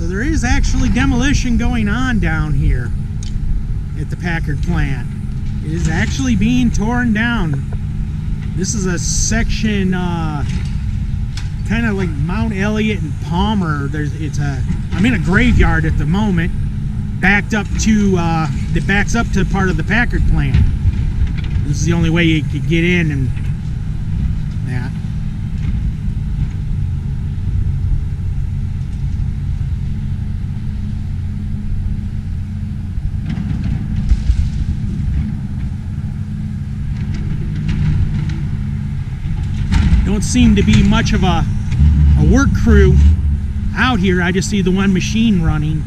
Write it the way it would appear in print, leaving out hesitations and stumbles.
So there is actually demolition going on down here at the Packard plant. It is actually being torn down. This is a section kind of like Mount Elliott and Palmer. I'm in a graveyard at the moment, backed up to that backs up to part of the Packard plant. This is the only way you could get in and that. Don't seem to be much of a work crew out here. I just see the one machine running.